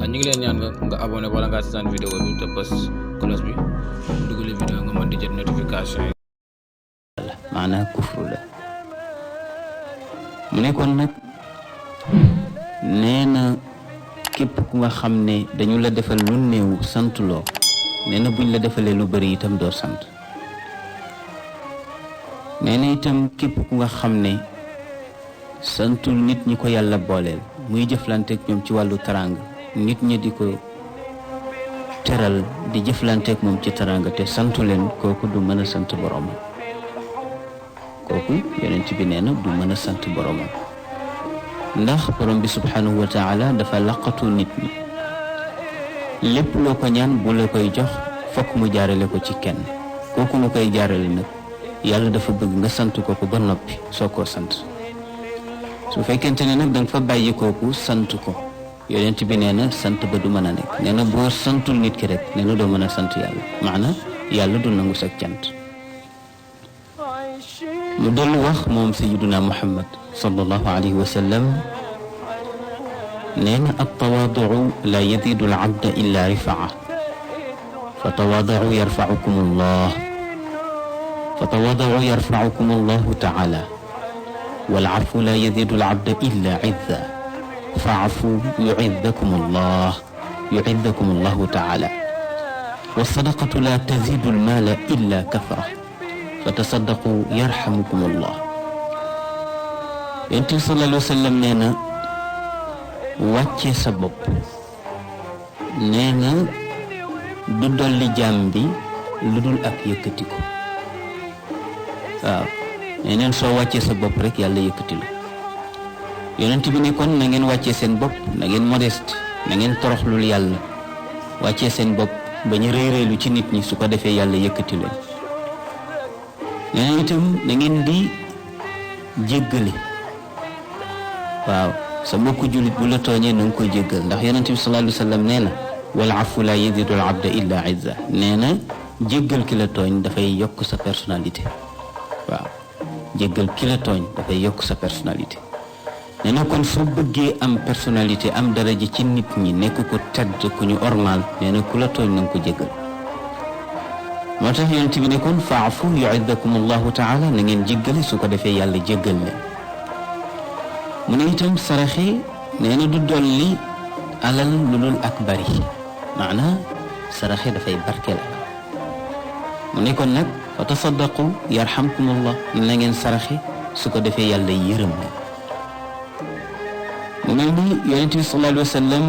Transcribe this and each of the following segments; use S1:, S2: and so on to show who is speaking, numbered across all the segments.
S1: ñu ngi leen ñaan nga abonné wala nga seetaan vidéo bi te bës cloche bi dugal vidéo nga mën di jot notification yi.
S2: maanaam kufru la mu nekkoon nag nee na képp ku nga xam ne dañu la defal lu néew sant loo nee na buñ la defalee lu bari itam doo sant nee na itam képp ku nga xam ne santul nit ñi ko yàlla booleel muy jëflanteek ñoom ci wàllu teraanga nit ñi di ko teral di jëflanteek moom ci teraanga te santu leen kooku du mën a sant boromam kooku yonent bi nee na du mën a sant boromam ndax borom bi subhanahu wa taala dafa laqatu nit ñi lépp loo ko ñaan bu la koy jox fokk mu jaarale ko ci kenn kooku mu koy jaarale nag yàlla dafa bëgg nga sant kooku ba noppi soo koo sant su fekkente ne nag danga fa bàyyi kooku sant ko yonent bi nee na sant ba du mën a nekk nee na boo santul nit ki rek nee na doo mën a sant yàlla maanaam yàlla du nangu sa cant mu dellu wax moom sayyiduna muhammad sallallahu alayhi wa sallam nee na at-tawaadu la yazidu al-abda illa rifaa fa tawaadu yarfaukum allah fa tawaadu yarfaukum allahu taala والعفو لا يزيد العبد إلا عزا فاعفوا يعزكم الله تعالى والصدقة لا تزيد المال إلا كثرة فتصدقوا يرحمكم الله Yonent bi sallallahu alayhi wa sallam nee na wàcce sa bopp nee na du dolli jaam bi lu dul ak yëkkati ko waaw nee neen soo wàccee sa bopp rek yàlla yëkkati la yonent bi ne kon na ngeen wàccee seen bopp na ngeen modeste na ngeen toroxlul yàlla wàccee seen bopp ba ñu réy-réylu ci nit ñi su ko defee yàlla yëkkati leen nee na itam na ngeen di jéggale waaw sa mbokku jullit bu la tooñee na nga koy jéggal ndax yonent bi sallallahu alayhi wa sallam nee na wal afu la yazidu al abda illa izza nee na jéggal ki la tooñ dafay yokk sa personnalité waaw jéggal ki la tooñ dafay yokk sa personnalité nee na kon soo bëggee am personnalité am daraja ci nit ñi nekk ko tedd ku ñu ormal nee na ku la tooñ na nga ko jéggal moo tax yonent bi ne kon faafu yu'izzakum allahu taala na ngeen jéggale su ko defee yàlla jéggal leen mu ne itam saraxe nee na du dolli alal lu dul ak bari maanaam saraxe dafay barkeel mu ne kon nag fa tasaddaqu yarhamkumullah na ngeen saraxe su ko defee yàlla yërëm leen mu mel ni yonent bi sallallahu alayhi wa sallam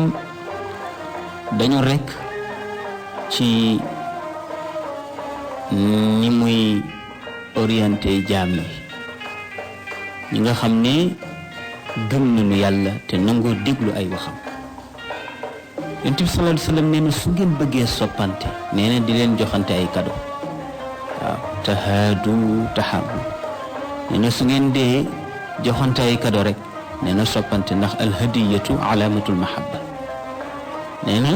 S2: dañu rekk ci ni muy orienté jaam yi ñi nga xam ne gëm nañu yàlla te nangoo déglu ay waxam yonent bi sallallahu alayhi wa sallam nee na su ngeen bëggee soppante nee na di leen joxante ay cadeau waaw tahaadu tahaabu nee na su ngeen dee joxante ay kado rek nee na soppante ndax alhadiyatu alaamatul mahabba nee na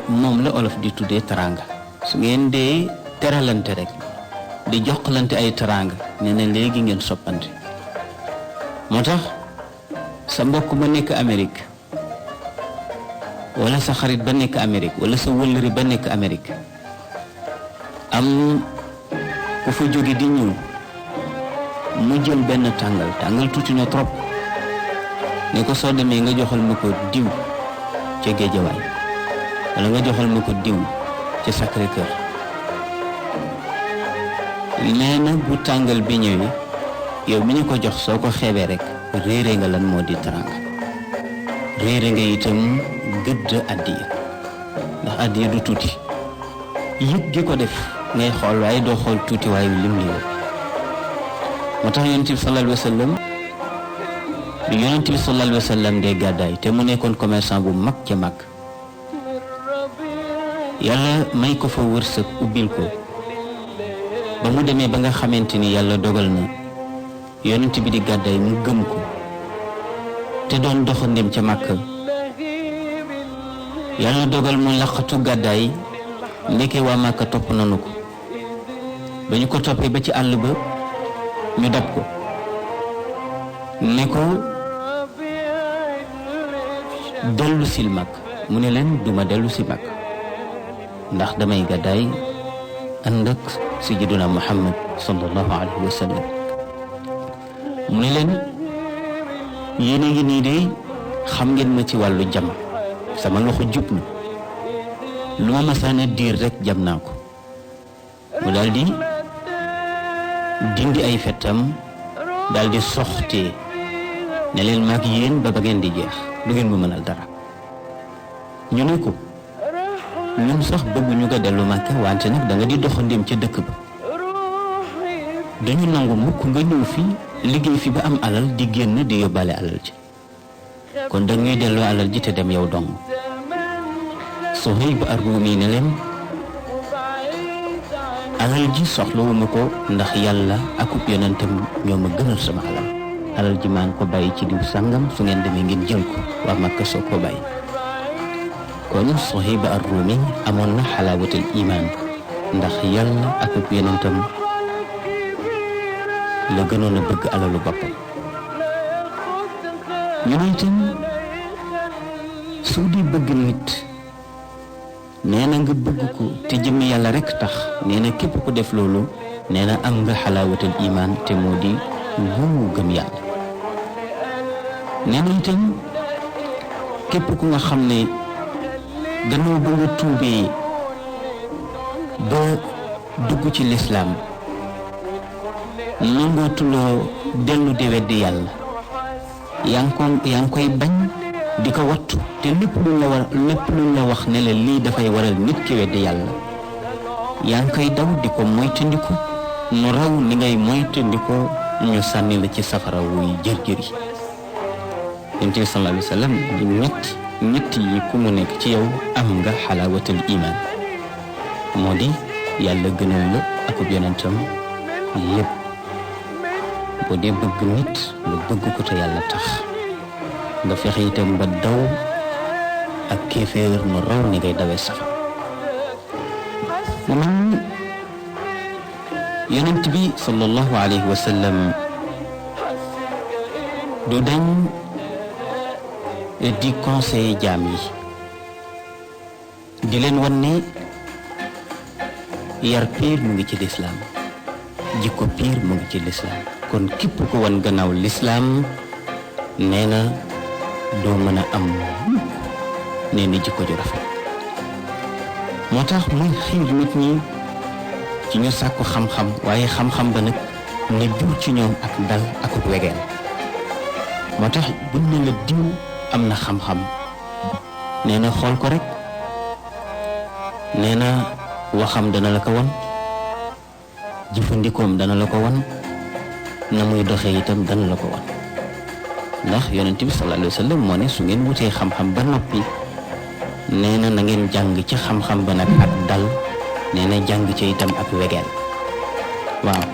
S2: moom la olof di tuddee taranga su ngeen dee teralante rek di joxlante ay taranga nee na léegi ngeen soppante moo tax sa mbokk ba nekk Amérique wala sa xarit ba nekk Amérique wala sa wëllëri ba nekk Amérique am ku fa jóge di ñëw mu jël benn tàngal tuuti na trop ne ko soo demee nga joxal ma ko diw ca Géejawaay wala nga joxal ma ko diw ca Sacré-Cœur nee na bu tàngal bi ñëwee yow mi ñu ko jox soo ko xeebee rek réere nga lan moo di tàngal réere nga itam gëdd addiya ndax addiya du tuuti yëg gi ko def ngay xool waaye doo xool tuuti waaye lim li moo tax yonent bi sallallahu alayhi wa sallam bi yonent bi sallallahu alayhi wa sallam dee gàddaay te mu nekkoon commerçant bu mag ca mag yàlla may ko fa wërsëg ubbil ko ba mu demee ba nga xamante ni yàlla dogal na yonent bi di gàddaay mu gëm ko te doon doxandem ca Makka yàlla dogal mu laqatu gàddaay ndeke waa Makka topp nanu ko ba ñu ko toppee ba ci àll ba ñu dab ko ne ko dellu sil mag mu ne leen duma dellu si mag ndax damay gàddaay ànd ak sayyiduna Muhammad sallallahu alayhi wa sallam. mu ne leen yéen a ngi nii de xam ngeen ma ci wàllu jam, sama loxo jub na, lu ma masaana diir rek jam naa ko. mu daal di dindi ay fettam daal di soxtee ne leen maag yéen ba ngeen di jeex du ngeen ma mënal dara. ñu ne ko ñun sax bëgguñu nga dellu Makka, wante nag da nga di doxandéem ca dëkk ba, dañu nangu mukk nga ñëw fi liggéey fi ba am alal di génn di yóbbaale alal ji, kon da ngay delloo alal ji te dem yow dong. Suhayb ar-Rumi ne leen alal ji soxlawuma ko ndax yàlla akub yonentam ñoo ma gënal sama alal ji maa ngi ko bàyyi ci diw sàngam, su ngeen demee ngeen jël ko, waa Makka soo ko bàyyi. kon Suhayb ar-Rumi amoon na xalaawatul iman ndax yàlla akub yonentam la gënoon a bëgg alalu boppam. ñu ne itam su di bëgg nit nee na nga bëgg ko te jëmmi yàlla rek tax, nee na képp ku def loolu nee na am nga xalaawatul iman te moo di wuu gëm yàlla. nee na itam képp ku nga xam ne gannaaw ba nga tuubee ba dugg ci lislaam nangootuloo dellu di weddi yàlla, yaa ngi koy bañ di ko wattu, te lépp luñ la wax ne la lii dafay waral nit ki weddi yàlla yaa ngi koy daw di ko moytandiku nu raw ni ngay moytandikoo ñu sànni la ci safara wuy jër-jër yi. Yonent bi sallallahu alayhi wa sallam di ñett yi ku mu nekk ci yow am nga xalaawatul iman, moo di yàlla gënal la akub yonentam lépp. boo dee bëgg nit nga bëgg ko te yàlla tax, nga fexe itam ba daw ak kéeféer nu raw ni ngay dawee safara. mu mel ni yonent bi sallallahu alayhi wa sallam du dañ di conseiller jaam yi di leen wan ne yar piir mu ngi ci lislaam, jikko piir mu ngi ci lislaam. kon képp ko wan gannaaw lislaam nee na doo mën a am nee na jikko ju rafet. moo tax muy xiir nit ñi ci ñu sàkku xam-xam, waaye xam-xam ba nag ne jur ci ñoom ak dal ak wegeel. moo tax buñ ne la diw am na xam-xam nee na xool ko rek, nee na waxam dana la ko wan, jëfandikoom dana la ko wan, na muy doxee itam dana la ko wan. ndax yonent bi sallallahu alayhi wa sallam moo ne su ngeen wutee xam-xam ba noppi nee na na ngeen jàng ci xam-xam ba nag ak dal, nee na jàng ci itam ak wegeel. waaw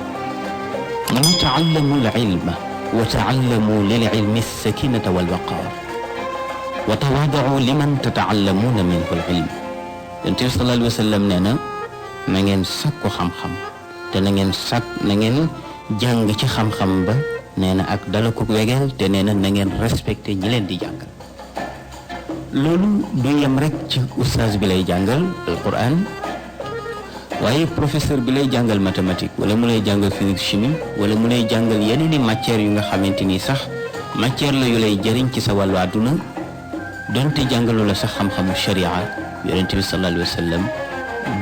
S2: mu ne taallamu al ilma wa taallamu lil ilmi sakinata wal waqaar wa tawaadau liman tataallamuuna minhu al ilm. yonent bi sallallahu alayhi wa sallam nee na na ngeen sàkku xam-xam te na ngeen jàng ci xam-xam ba nee na ak dala ko wegeel, te nee na ngeen respecté ñi leen di jàngal. loolu du yem rek ci oustaz bi lay jàngal alquran, waaye professeur bi lay jàngal mathématique wala mu lay jàngal physique chimie wala mu lay jàngal yeneeni matières yu nga xamante ni sax matière la yu lay jëriñ ci sa wàllu àdduna, donte jàngalu la sax xam-xamu sharia. yonent bi sallallahu alayhi wa sallam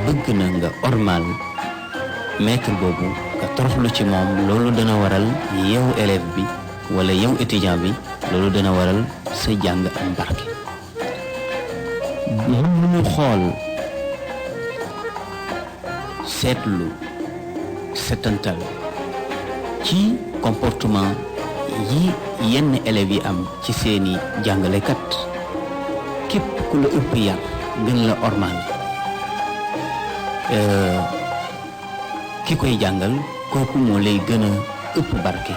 S2: bëgg na nga ormal maître boobu, nga toroxlu ci moom. loolu dana waral yow élève bi wala yow étudiant bi, loolu dana waral sa jàng am barke. ñu xool seetlu setantal ci comportement yi yenn élèves yi am ci seeni jàngalekat. képp ku la ëpp yar gën la ormal ki koy jàngal kooku moo lay gën a ëpp barke.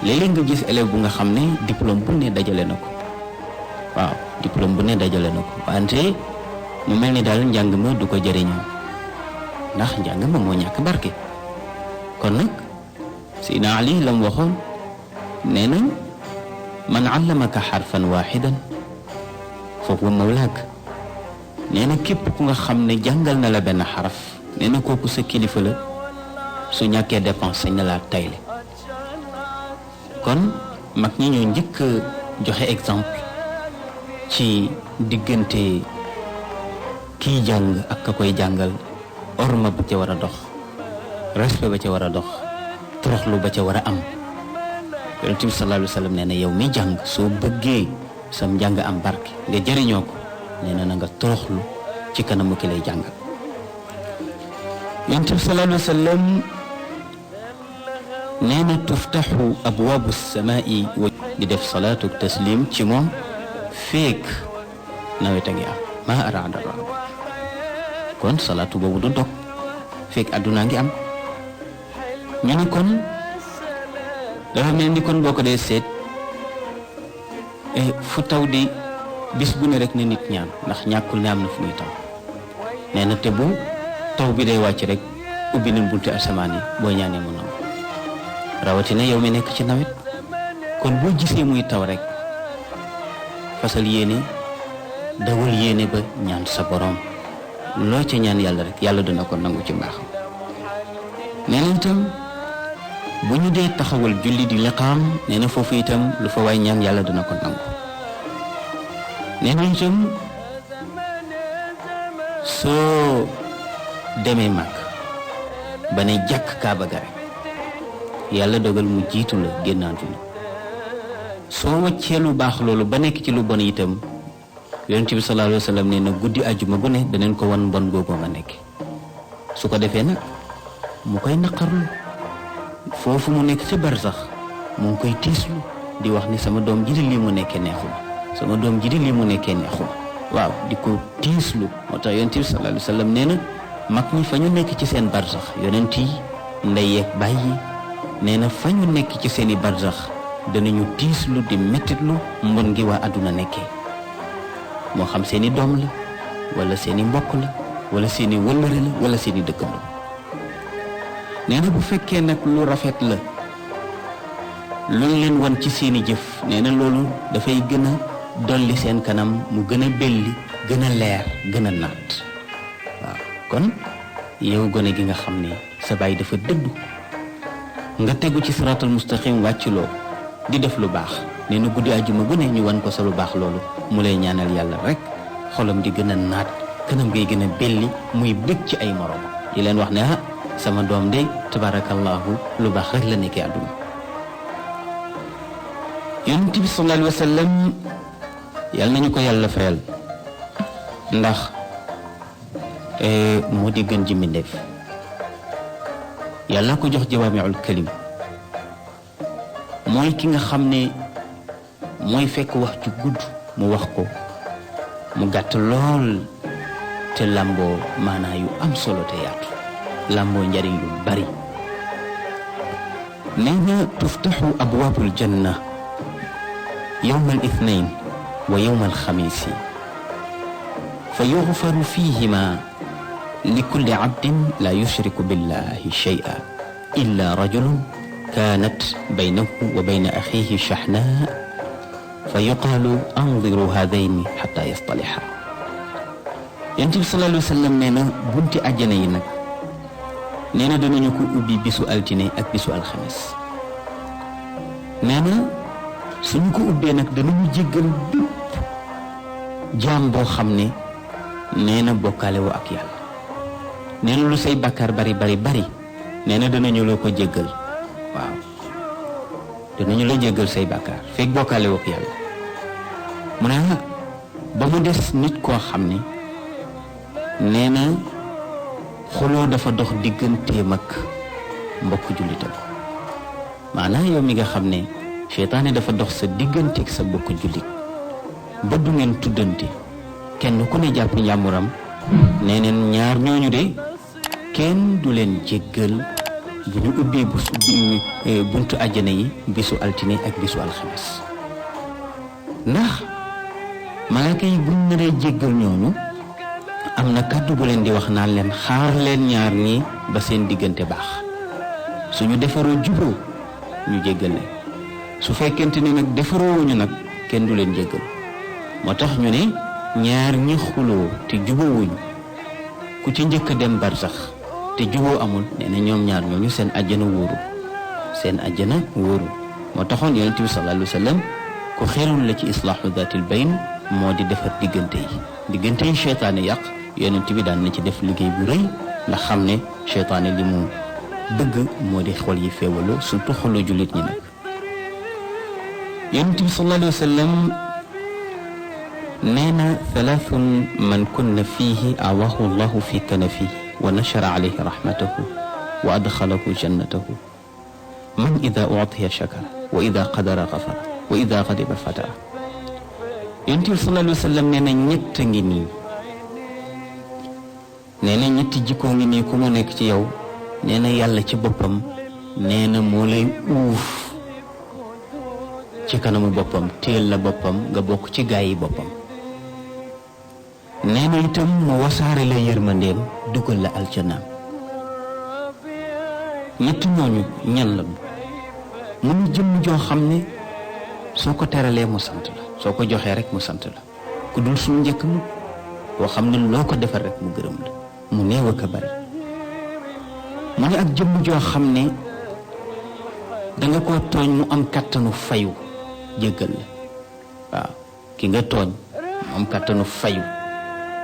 S2: léeg-léeg nga gis élève bu nga xam ne diplôme bu ne dajale na ko, waaw diplôme bu ne dajale na ko, wante mu mel ni daal njàng ma du ko jëriñoo ndax njàng ma moo ñàkk barke. kon nag Seydina Ali la mu waxoon nee na man allamaka xarfan waaxidan fa huwa mawlaak nee na képp ku nga xam ne jàngal na la benn xaraf nee na kooku sa kilifa la su ñàkkee dépense sañ na laa tayle kon mag ñi ñoo njëkk joxe exemple ci diggante kiy jàng ak ka koy jàngal orma ba ca war a dox respect ba ca war a dox toroxlu ba ca war a am yonent bi sallallahu alayhi wa sallam nee na yow mi jàng soo bëggee sam njàng am barke nga jëriñoo ko nee na nga toroxlu ci kanamu ki lay jàngal yonent bi sallallahu alayhi wa sallam nee na tuftaxu abwaabu samaa'i di def salaatu taslim ci moom feek nawet a ngi am maa araada ra kon salaatu boobu du dog feek àdduna ngi am ñu ne kon dafa mel ni kon boo ko dee seet fu taw di bis bu ne rek ne nit ñaan ndax ñàkkul ne am na fu muy taw nee na te bu taw bi day wàcc rek ubbi nañ bunti asamaan yi boo ñaanee mu nangu rawatina yow mi nekk ci nawet kon boo gisee muy taw rek fasal yéene dawal yéene ba ñaan sa borom loo ca ñaan yàlla rek yàlla dina ko nangu ci mbaaxam nee na itam bu ñu dee taxawal julli di liqaam nee na foofu itam lu fa waay ñaan yàlla dina ko nangu nee na itam soo demee mag ba ne jàkk kaaba ga rek yàlla dogal mu jiitu la génnaatu la soo wàccee lu baax loolu ba nekk ci lu bon itam yonent bi sallallahu alayhi wa sallam nee na guddi àjjuma gu ne daneen ko wan bon googu nga nekk su ko defee nag mu koy naqarlu foofu mu nekk ci barsax mu ngi koy tiislu di wax ni sama doom ji di lii mu nekkee neexuma sama doom ji di lii mu nekkee neexuma waaw di ko tiislu moo tax yonent bi sallallahu alayhi wa sallam nee na mag ñi fa ñu nekk ci seen barsax yonent yi ndey yeeg bàyyi nee na fa ñu nekk ci seeni barsax danañu tiislu di mettitlu mbon gi waa àdduna nekkee moo xam seeni doom la wala seeni mbokk la wala seeni wëllëre la wala seeni dëkkandoo nee na bu fekkee nag lu rafet la luñ leen wan ci seeni jëf nee na loolu dafay gën a dolli seen kanam mu gën a belli gën a leer gën a naat waaw kon yow gone gi nga xam ne sa baay dafa dëddu nga tegu ci siraatal mustaqim wàcculoo di def lu baax nee na guddi àjjuma gu ne ñu wan ko sa lu baax loolu mu lay ñaanal yàlla rek xolam di gën a naat kanam ngay gën a belli muy bëgg ci ay morom di leen wax ne sama doom de tabarakallahu lu baax rek la nekkee àdduna yonent bi sallallahu alayhi wa sallam yàlla nañu ko yàlla fayal ndax moo di gën ji mbindéef yàlla ko jox jawaamiul kalim mooy ki nga xam ne mooy fekk wax ju gudd mu wax ko mu gàtt lool te lamboo maanaa yu am solo te yaatu lamboo njariñ yu bari nee na tuftaxu abwaabul janna yowma al ithnain wa yowma al xamiisi fa yuxfaru fihima li kulli abdin la yushriku billahi shay'a illa rajulun kaanat baynahu wa bayna axiihi shaxnaa fa yuqaalu andiru haadayni xataa yastalixa yonent bi sallallahu alayhi wa sallam nee na bunti àjjana yi nag nee na danañu ko ubbi bisu altine ak bisu alxames nee na suñu ko ubbee nag danañu jéggal bépp jaam boo xam ne nee na bokkaale woo ak yàlla nee na lu say bàkkaar bari bari bari nee na danañu la ko jéggal waaw danañu la jéggal say bàkkaar fekk bokkaale woo ak yàlla mu ne ba mu des nit koo xam ne nee na xuloo dafa dox digganteem ak mbokk jullitam maanaam yow mi nga xam ne seytaane dafa dox sa digganteeg sa mbokk jullit ba du ngeen tuddante kenn ku ne jàpp njàmburam nee neen ñaar ñooñu de kenn du leen jéggal bu ñu ubbee buntu àjjana yi bisu altine ak bisu alxames ndax malaaka yi buñ naree jéggal ñooñu am na kàddu bu leen di wax naan leen xaar leen ñaar ñi ba seen diggante baax suñu defaroo juboo ñu jéggal leen su fekkente ni nag defaroowuñu nag kenn du leen jéggal moo tax ñu ne ñaar ñi xuloo te jubóowuñu ku ci njëkk a dem barsax te juboo amul nee na ñoom ñaar ñooñu seen àjjana wóoru moo taxoon yonent bi sallallahu alayhi wa sallam ku xeerul la ci islaahu daatil bayn moo di defar diggante yi seytaane yàq yonent bi daan na ci def liggéey bu rëy ndax xam ne seytaane li mu bëgg moo di xol yi féewaloo surtout xolu jullit ñi nag yonent bi sallallahu alayhi wa sallam nee na thalathun man kunna fiihi awaahu llahu fi kanafihi wa nashara alayhi rahmatahu wa adxalahu jannatahu man ida uutiya shakara wa ida qadara gafara wa ida gadiba fatara yonent bi sallallahu alayhi wa sallam nee na ñett ngi nii nee na ñetti jikkoo ngi nii ku mu nekk ci yow nee na yàlla ci boppam nee na moo lay uuf ci kanamu boppam téel la boppam nga bokk ci gaay yi boppam nee na itam mu wasaare la yërmandeem dugal la aljannaam ñett ñooñu ñan la mu ngi jëm joo xam ne soo ko teralee mu sant la soo ko joxee rek mu sant la ku dul suñu njëkk mu koo xam ne loo ko defal rek mu gërëm la mu néew ak a bari mu ne ak jëmm joo xam ne danga ko tooñ mu am kàttanu fayu jéggal la waaw ki nga tooñ mu am kàttanu fayu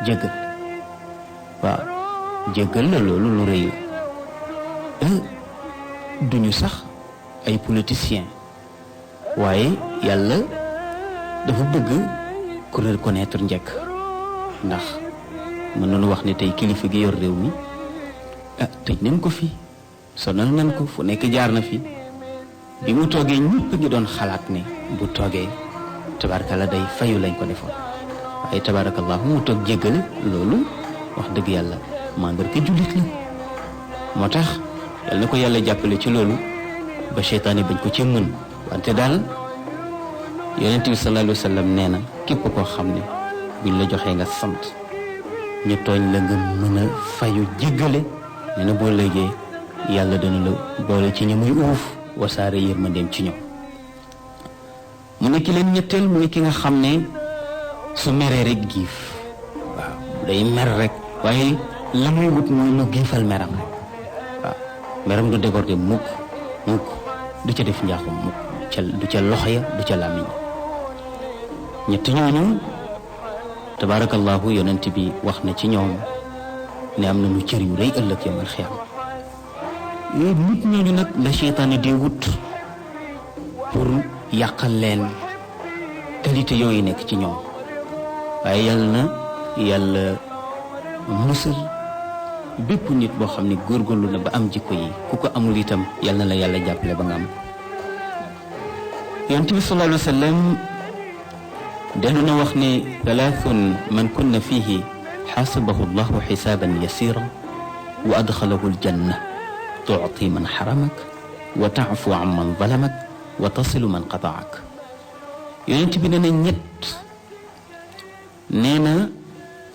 S2: jéggal waaw jéggal la loolu lu rëy la duñu sax ay politiciens waaye yàlla dafa bëgg ku reconnaître njëkk ndax mën nañu wax ne tey kilifa gi yor réew mi tëj nañ ko fi sonal nañ ko fu nekk jaar na fi bi mu toogee ñëpp ngi doon xalaat ne bu toogee tabarakalla day fayu lañ ko defoon waaye tabarakallahu mu toog jéggale loolu wax dëgg yàlla mandarga jullit la moo tax yal na ko yàlla jàppale ci loolu ba seytaane bañ ko ci mën wante daal yonent bi sallallahu alayhi wa sallam nee na képp koo xam ne buñ la joxee nga sant ñu tooñ la nga mën a fayu jéggale nee na boo léegee yàlla dana la boole ci ñi muy uuf wasaare yërmandeem ci ñoom mu ne ki leen ñetteel mooy ki nga xam ne su meree rek giif waaw day mer rek waaye la muy wut mooy lu giifal meram rek waaw meram du déborder mukk du ca def njaaxum mukk du ca loxo ya du ca làmmiñ ñett ñooñu tabaarakallahu yonent bi wax na ci ñoom ne am na lu cër yu rëy ëllëg yamal xiyam nit ñooñu nag la seytaane di wut pour yàqal leen qualité yooyu nekk ci ñoom waaye yàlla musal bépp nit boo xam ne góorgóorlu na ba am jikko yi ku ko amul itam yal na la yàlla jàppale ba nga am yonent bi sallallahu alayhi wa sallam dellu na wax ne thalathun man kunna fihi xaasabahu llahu xisaaban yasira wa adxalahu aljanna tuuti man xaramak wa taafu an man zalamak wa tasilu man qataak yonent bi nee na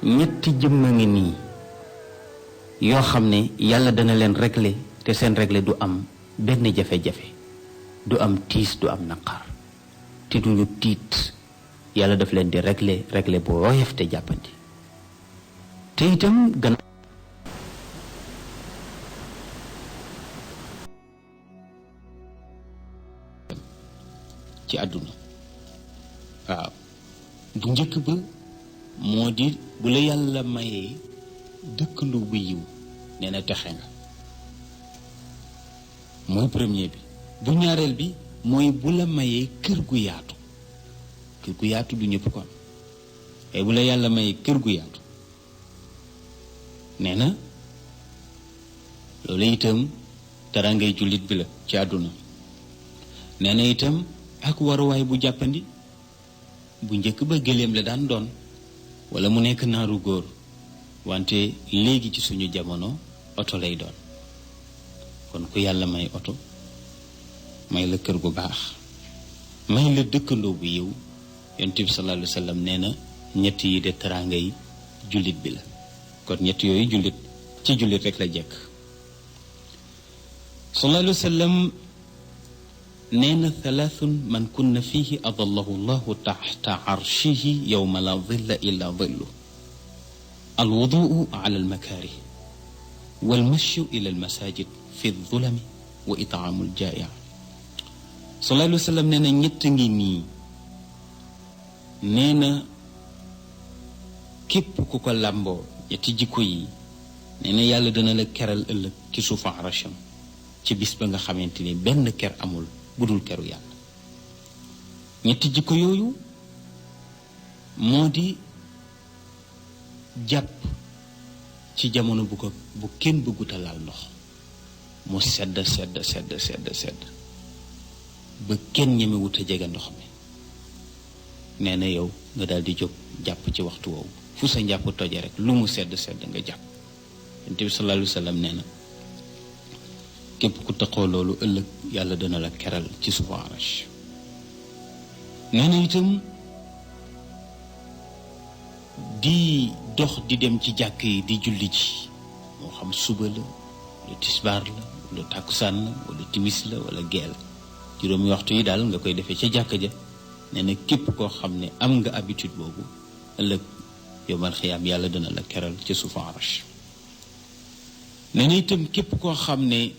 S2: ñetti jëmm a ngi nii yoo xam ne yàlla dana leen régler te seen régler du am benn jafe-jafe du am tiis du am naqar te duñu tiit yàlla daf leen di régler bu woyof te jàppandi te itam ci àdduna waaw bu njëkk ba moo di bu la yàlla mayee dëkkandoo bu yiw nee na texe nga mooy premier bi bu ñaareel bi mooy bu la mayee kër gu yaatu du ñëpp kon et bu la yàlla mayee kër gu yaatu nee na loolu itam dara ngay jullit bi la ci àdduna nee na itam ak waruwaay bu jàppandi bu njëkk ba gëléem la daan doon wala mu nekk naaru góor wante léegi ci suñu jamono oto lay doon kon ku yàlla may oto may la kër gu baax may la dëkkandoo bu yiw yonent bi sallallahu alayhi wa sallam nee na ñett yi de teraanga yi jullit bi la kon ñett yooyu jullit ci jullit rek la jekk sallallahu alayhi wa sallam nee na thalathun man kunna fihi adallahu llahu taxta arshihi yowma la dilla illa dillu alwuduu ala almakaarih walmashyu ila almasajid fi zulami wa itaamu aljaai sallallahu alayhi wa sallam nee na ñett ngi nii nee na képp ku ko làmboo ñetti jikko yi nee na yàlla dana la keral ëllëg ci suufu arasham ci bis ba nga xamante ni benn ker amul budul keru yàlla ñetti jikko yooyu moo di jàpp ci jamono bu kenn bëgguta laal ndox mu sedd ba kenn ñemewut a jege ndox mi nee na yow nga daal di jóg jàpp ci waxtu woowu fu sa njàpp toje rek lu mu sedd nga jàpp Yonent bi sallallahu alayhi wa sallam nee na képp ku taxoo loolu ëllëg yàlla dana la keral ci suufu arash nee na itam di dox di dem ci jàkk yi di julli ji moo xam suba la wala tisbaar la wala tàkkusaan la wala timis la wala gee la juróomi waxtu yi daal nga koy defee ca jàkk ja nee na képp koo xam ne am nga habitude boobu ëllëg yowmal xiyaam yàlla dana la keral ci suufu arash nee na itam képp koo xam ne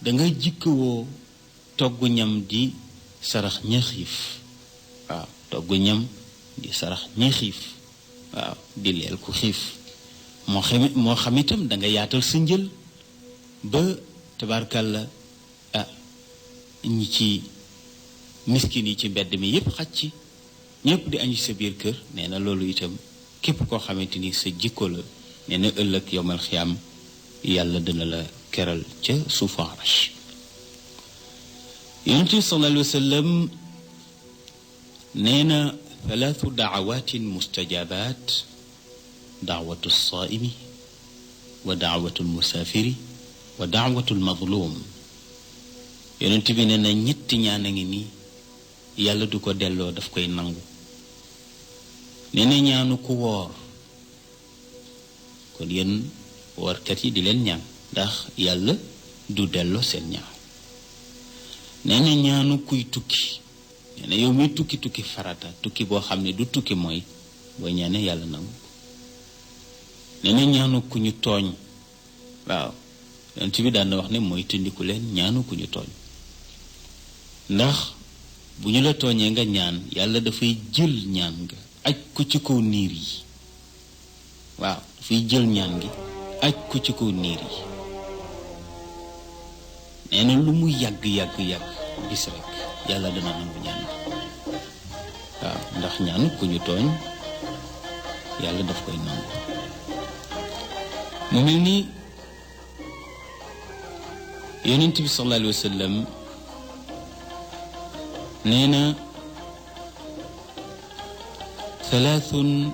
S2: danga jikkawoo togg ñam di sarax ña xiif waaw togg ñam di sarax ña xiif waaw di leel ku xiif moo xam itam danga yaatal sa njël ba tabaarkalla ñi ci miskin yi ci mbedd mi yépp xaj ci ñépp di añu sa biir kër nee na loolu itam képp koo xamante ni sa jikko la nee na ëllëg yowmal xiyaam yàlla dina la keral ca suufu arash Yonent bi sallallahu alayhi wa sallam nee na thalaathu daawatin mustajabat daawatu lsaaimi wa daawatu lmusaafiri wa daawatu lmadlum Yonent bi nee na ñetti ñaan a ngi nii yàlla du ko delloo daf koy nangu nee na ñaanu ku woor kon yéen woorkat yi di leen ñaan ndax yàlla du delloo seen ñaan nee na ñaanu kuy tukki nee na yow muy tukki farata tukki boo xam ne du tukki mooy boo ñaanee yàlla nangu nee na ñaanu ku ñu tooñ waaw Yonent bi daan na wax ne mooy tëndiku leen ñaanu ku ñu tooñ ndax bu ñu la tooñee nga ñaan yàlla dafay jël ñaan nga aj ko ci kaw niir yi waaw dafay jël ñaan gi aj ko ci kaw niir yi nee na lu mu yàgg bis rek yàlla dana nangu ñaan gi waaw ndax ñaan ku ñu tooñ yàlla daf koy nangu mu mel ni Yonent bi sallallahu alayhi wa sallam nee na thalathun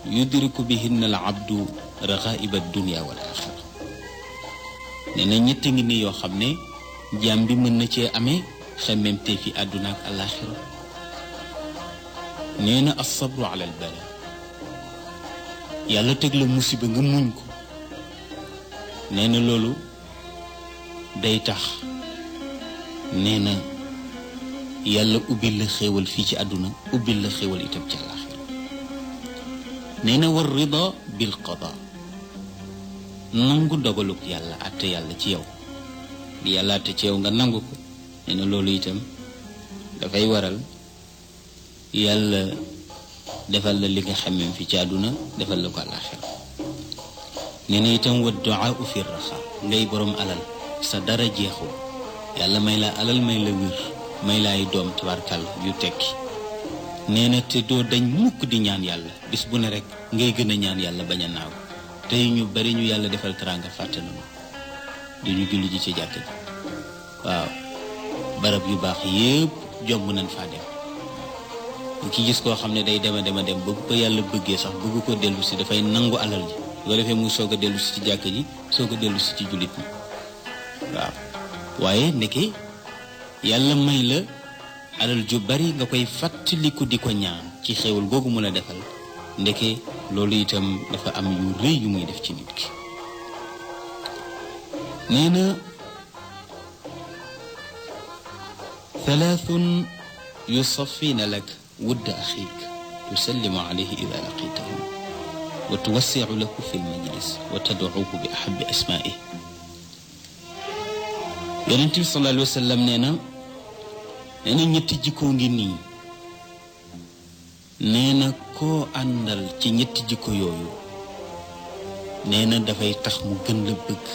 S2: yudriku bihinna al abdu raxaaiba dunia wal axira nee na ñett ngi ni yoo xam ne jaam bi mën na cee amee xemmemte fi àdduna ak alaxira nee na as-sabru ala al bala yàlla teg la musiba nga muñ ko nee na loolu day tax nee na yàlla ubbil la xéewal fii ci àdduna ubbil la xéewal itam ci àllaaxira nee na war rida bil qada nangu dogaluk yàlla àtte yàlla ci yow li yàlla àtte ci yow nga nangu ko nee na loolu itam dafay waral yàlla defal la li nga xamee fi ci àdduna defal la ko àllaaxira nee na itam wa duaa fi raxa ngay borom alal sa dara jeexul yàlla may la alal may la wér may laay doom tabarkal yu tekki nee na te doo dañ mukk di ñaan yàlla bis bu ne rek ngay gën a ñaan yàlla bañ a naaw tey ñu bari ñu yàlla defal teraanga fàtte nañu duñu julli ji ci jàkk ji waaw barab yu baax yépp jomb nañ faa dem ki gis koo xam ne day dem bëgg ko yàlla bëggee sax bëgg ko dellu si dafay nangu alal ji bu ko defee muy soog a dellu si ci jàkk ji soog a dellu si ci jullit ñi waaw waaye ndeke yàlla may la alal ju bari nga koy fàttaliku di ko ñaan ci xéewal googu mën a defal ndeke loolu itam dafa am yu rëy yu muy def ci nit ki nee na ثلاث يصفين لك ود أخيك تسلم عليه إذا لقيته وتوسع له في المجلس وتدعوه بأحب أسمائه. Yonent bi sallallahu alayhi wa sallam nee na ñetti jikko ngi nii, nee na koo àndal ci ñetti jikko yooyu nee na dafay tax mu gën la bëgg.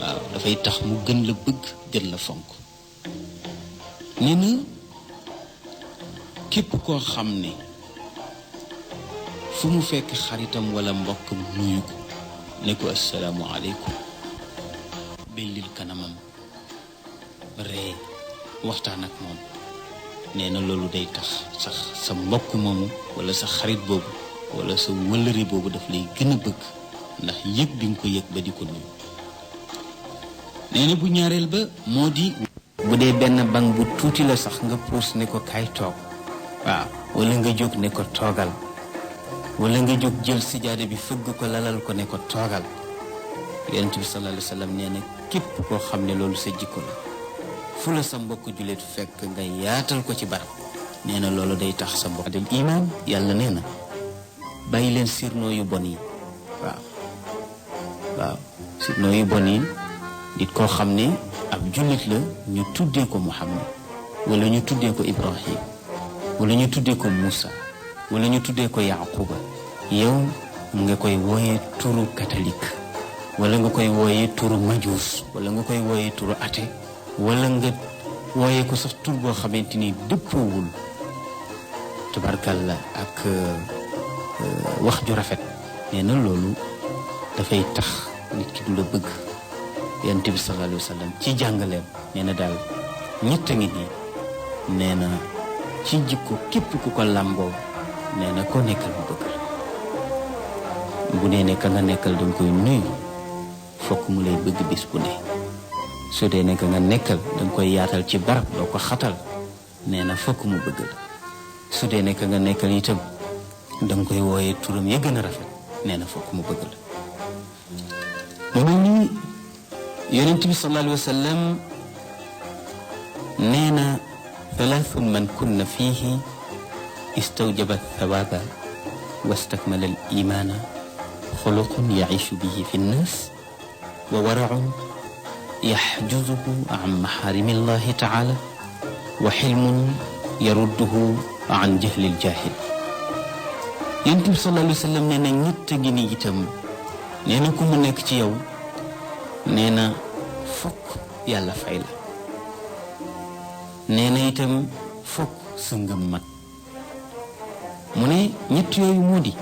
S2: waaw dafay tax mu gën la bëgg, gën la fonk. nee na képp koo xam ne fu mu fekk xaritam wala mbokkam nuyu ko ne ko assalaamu aleykum, bellil kanamam, ree, waxtaan ak moom, nee na loolu day tax sax sa mbokk moomu wala sa xarit boobu wala sa wëllëri boobu daf lay gën a bëgg, ndax yëg bi nga ko yëg ba di ko nuyu. nee na bu ñaareel ba moo di bu dee benn bank bu tuuti la sax nga puus ne ko kaay toog, waaw, wala nga jóg ne ko toogal, wala nga jóg jël sijaada bi fëgg ko lalal ko ne ko toogal. Yonent bi sallallahu alayhi wa sallam nee na képp koo xam ne loolu sa jikko la, fu la sa mbokk jullit fekk nga yaatal ko ci barab, nee na loolu day tax sa mbokk del iman. yàlla nee na bàyyi leen sirnoo yu bon yi. waaw sirnoo yu bon yi, nit koo xam ne ab jullit la ñu tuddee ko Muhammad wala ñu tuddee ko Ibrahim wala ñu tuddee ko Moussa wala ñu tuddee ko Yaquba, yow nga koy wooyee turu catholique wala nga koy wooyee turu majuus wala nga koy wooyee turu athée wala nga wooyee ko sax tur boo xamante ni dëppoowul tabarkalla ak wax ju rafet. nee na loolu dafay tax nit ki du la bëgg. Yonent bi sallallahu alayhi wa sallam ci jàngaleem nee na daal ñett a ngi nii, nee na ci jikko képp ku ko làmboo nee na koo nekkal mu bëgg. bu dee ne ka nga nekkal danga koy nuyu, fokk mu lay bëgg bis bu ne. su dee ne ka nga nekkal danga koy yaatal ci barab, doo ko xatal, nee na fokk mu bëgg la. su dee ne ka nga nekkal itam danga koy wooyee turam ya gën a rafet, nee na fokk mu bëgg la. mu mel ni Yonent bi sallallahu alayhi wa sallam nee na thalathun man kunna fiihi istawjaba thawaba wastakmala al imana xuluqun yaishu bihi fi nnas wa waraun yaxjuzuhu an maxaarimi llahi taala wa xilmun yarudduhu an jahli ljahil. Yonent bi sallallahu alayhi wa sallam nee na ñett gi ni itam, nee na ku mu nekk ci yow, nee na fokk yàlla fay la. nee na itam fokk sa ngëm mat. mu ne ñett yooyu moo di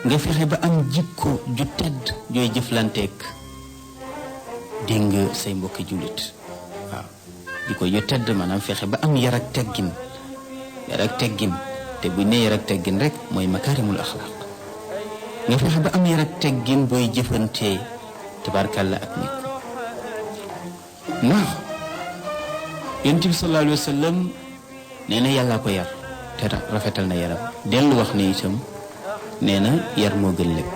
S2: nga fexe ba am jikko ju tedd jooy jëflanteek dégg nga say mbokki jullit. waaw jikko ju tedd maanaam fexe ba am yar ak teggin. yar ak teggin, te bu ne yar ak teggin rek mooy makaarimul axlaaq. nga fexe ba am yar ak teggin booy jëfantee tabarkalla ak nit. ndax Yonent bi sallallahu alayhi wa sallam nee na yàllaa ko yar te rafetal na yaram. dellu wax ne itam nee na yar moo gën lépp.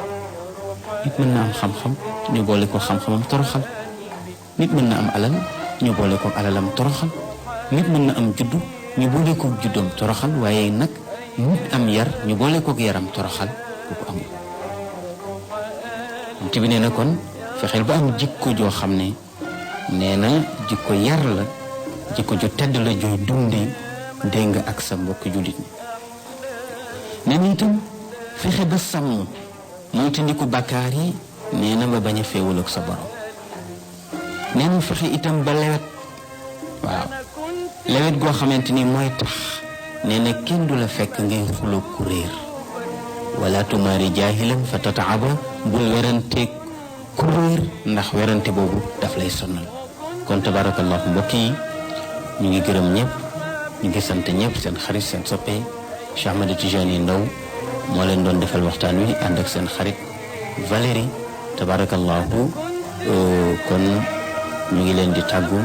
S2: nit mën na am xam-xam ñu boole ko xam-xamam toroxal. nit mën na am alal ñu boole ko alalam toroxal. nit mën na am juddu ñu boole ko juddoom toroxal. waaye nag nit am yar ñu boole ko yaram toroxal kooku amul. Yonent bi nee na kon fexeel ba am jikko joo xam ne nee na jikko yar la, jikko ju tedd la jooy dundee dégg nga ak sa mbokk jullit ñi. nee na itam fexe ba sàmm moytandiku bàkkaar yi, nee na ba bañ a féewal ak sa borom. nee na fexe itam ba lewet. waaw lewet goo xamante ni mooy tax nee na kenn du la fekk ngay xuloo ku réer. wala tumaari jaahilan fa tataaba, bul weranteeg ku réer ndax werante boobu daf lay sonnal. kon tabarakallahu mbokk yi ñu ngi gërëm ñëpp, ñu ngi sant ñëpp. seen xarit seen soppe Cheikh Ahmed Tidiane Ndao moo leen doon defal waxtaan wi ànd ak seen xarit Valérie tabarakallahu kon ñu ngi leen di tàggu.